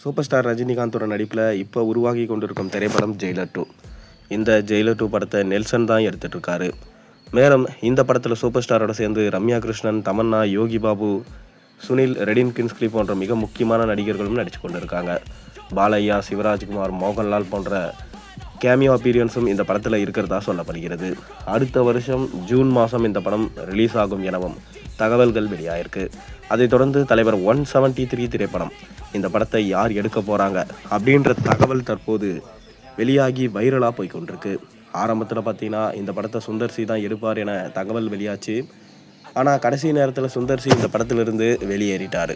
Super star ரஜினிகாந்தோட நடிப்பில் இப்போ உருவாகி கொண்டிருக்கும் திரைப்படம் ஜெயிலர் 2. இந்த ஜெயிலர் 2 படத்தை நெல்சன் தான் எடுத்துகிட்டு இருக்காரு. மேலும் இந்த படத்தில் சூப்பர் ஸ்டாரோட சேர்ந்து ரம்யா கிருஷ்ணன், தமன்னா, யோகி பாபு, சுனில், ரெடின் கின்ஸ்லி போன்ற மிக முக்கியமான நடிகர்களும் நடித்து கொண்டு இருக்காங்க. பாலையா, சிவராஜ்குமார், மோகன்லால் போன்ற கேமியோ அப்பீரியன்ஸும் இந்த படத்தில் இருக்கிறதா சொல்லப்படுகிறது. அடுத்த வருஷம் ஜூன் மாதம் இந்த படம் ரிலீஸ் ஆகும் எனவும் தகவல்கள் வெளியாயிருக்கு. அதைத் தொடர்ந்து தலைவர் 173 திரைப்படம் இந்த படத்தை யார் எடுக்க போகிறாங்க அப்படின்ற தகவல் தற்போது வெளியாகி வைரலாக போய்கொண்டிருக்கு. ஆரம்பத்தில் பார்த்தீங்கன்னா இந்த படத்தை சுந்தர்சி தான் எடுப்பார் என தகவல் வெளியாச்சு. ஆனால் கடைசி நேரத்தில் சுந்தர்சி இந்த படத்திலிருந்து வெளியேறிட்டார்.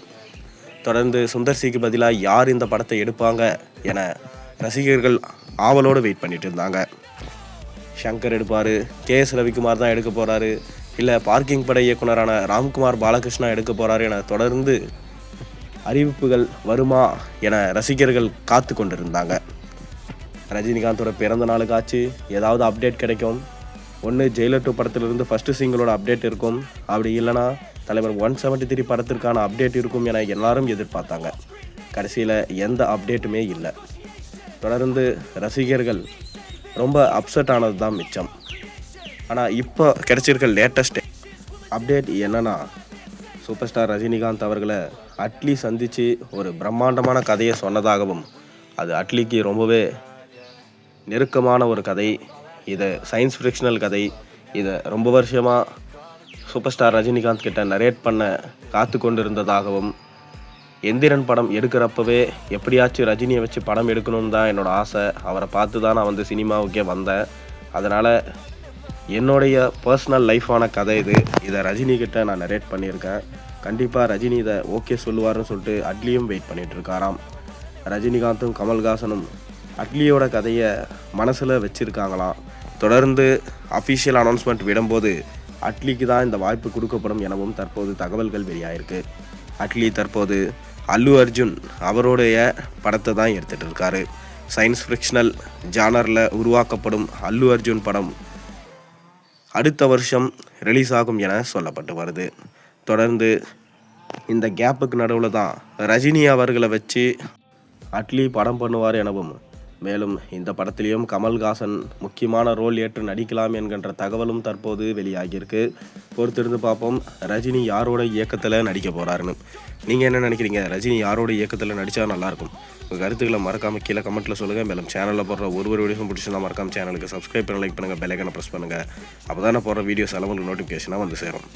தொடர்ந்து சுந்தர்சிக்கு பதிலாக யார் இந்த படத்தை எடுப்பாங்க என ரசிகர்கள் ஆவலோடு வெயிட் பண்ணிட்டு இருந்தாங்க. ஷங்கர் எடுப்பார், KS ரவிக்குமார் தான் எடுக்க போகிறாரு, இல்லை பார்க்கிங் படை இயக்குனரான ராம்குமார் பாலகிருஷ்ணா எடுக்க போகிறாரு என தொடர்ந்து அறிவிப்புகள் வருமா என ரசிகர்கள் காத்து கொண்டிருந்தாங்க. ரஜினிகாந்தோட பிறந்த நாளுக்காச்சு ஏதாவது அப்டேட் கிடைக்கும். ஒன்று ஜெயிலர் 2 படத்திலிருந்து ஃபஸ்ட்டு சிங்கிளோட அப்டேட் இருக்கும், அப்படி இல்லைனா தலைவர் 173 படத்திற்கான அப்டேட் இருக்கும் என எல்லாரும் எதிர்பார்த்தாங்க. கடைசியில் எந்த அப்டேட்டுமே இல்லை. தொடர்ந்து ரசிகர்கள் ரொம்ப அப்செட் ஆனது தான் மிச்சம். ஆனால் இப்போ கிடைச்சிருக்க லேட்டஸ்ட் அப்டேட் என்னன்னா, சூப்பர் ஸ்டார் ரஜினிகாந்த் அவர்களை அட்லி சந்தித்து ஒரு பிரம்மாண்டமான கதையை சொன்னதாகவும், அது அட்லிக்கு ரொம்பவே நெருக்கமான ஒரு கதை, இது சயின்ஸ் ஃபிக்ஷனல் கதை, இதை ரொம்ப வருஷமாக சூப்பர் ஸ்டார் ரஜினிகாந்த் கிட்ட நரேட் பண்ண காத்து கொண்டு இருந்ததாகவும், எந்திரன் படம் எடுக்கிறப்பவே எப்படியாச்சும் ரஜினியை வச்சு படம் எடுக்கணும்னு தான் என்னோடய ஆசை, அவரை பார்த்து தான் நான் சினிமாவுக்கே வந்தேன், அதனால் என்னுடைய பர்சனல் லைஃபான கதை இதை ரஜினிகிட்ட நான் நரேட் பண்ணியிருக்கேன், கண்டிப்பாக ரஜினி இதை ஓகே சொல்லுவார்னு சொல்லிட்டு அட்லியும் வெயிட் பண்ணிகிட்ருக்காராம். ரஜினிகாந்தும் கமல்ஹாசனும் அட்லியோட கதையை மனசில் வச்சுருக்காங்களாம். தொடர்ந்து அஃபிஷியல் அனௌன்ஸ்மெண்ட் விடும்போது அட்லிக்கு தான் இந்த வாய்ப்பு கொடுக்கப்படும் எனவும் தற்போது தகவல்கள் வெளியாயிருக்கு. அட்லி தற்போது அல்லு அர்ஜுன் அவருடைய படத்தை தான் எடுத்துகிட்டு இருக்காரு. சயின்ஸ் ஃபிக்ஷனல் ஜானரில் உருவாக்கப்படும் அல்லு அர்ஜுன் படம் அடுத்த வருஷம் ரிலீஸ் ஆகும் என சொல்லப்பட்டு வருது. தொடர்ந்து இந்த கேப்புக்கு நடுவில் தான் ரஜினி அவர்களை வச்சு அட்லி படம் பண்ணுவார் எனவும், மேலும் இந்த படத்திலையும் கமல்ஹாசன் முக்கியமான ரோல் ஏற்று நடிக்கலாம் என்கின்ற தகவலும் தற்போது வெளியாகியிருக்கு. பொறுத்திருந்து பார்ப்போம் ரஜினி யாரோட இயக்கத்தில் நடிக்க போகிறாருன்னு. நீங்கள் என்ன நினைக்கிறீங்க? ரஜினி யாரோட இயக்கத்தில் நடித்தா நல்லாயிருக்கும்? உங்கள் கருத்துக்களை மறக்காமல் கீழே கமெண்ட்டில் சொல்லுங்கள். மேலும் சேனலில் போடுற ஒரு வீடியோஸும் பிடிச்சிருந்தா மறக்காமல் சேனலுக்கு சப்ஸ்கிரைப் பண்ணி லைக் பண்ணுங்கள், பெல் ஐகானை ப்ரெஸ் பண்ணுங்கள். அப்போ தான் போடுற வீடியோஸ் எல்லாம் உங்களுக்கு நோட்டிஃபிகேஷனாக வந்து சேரும்.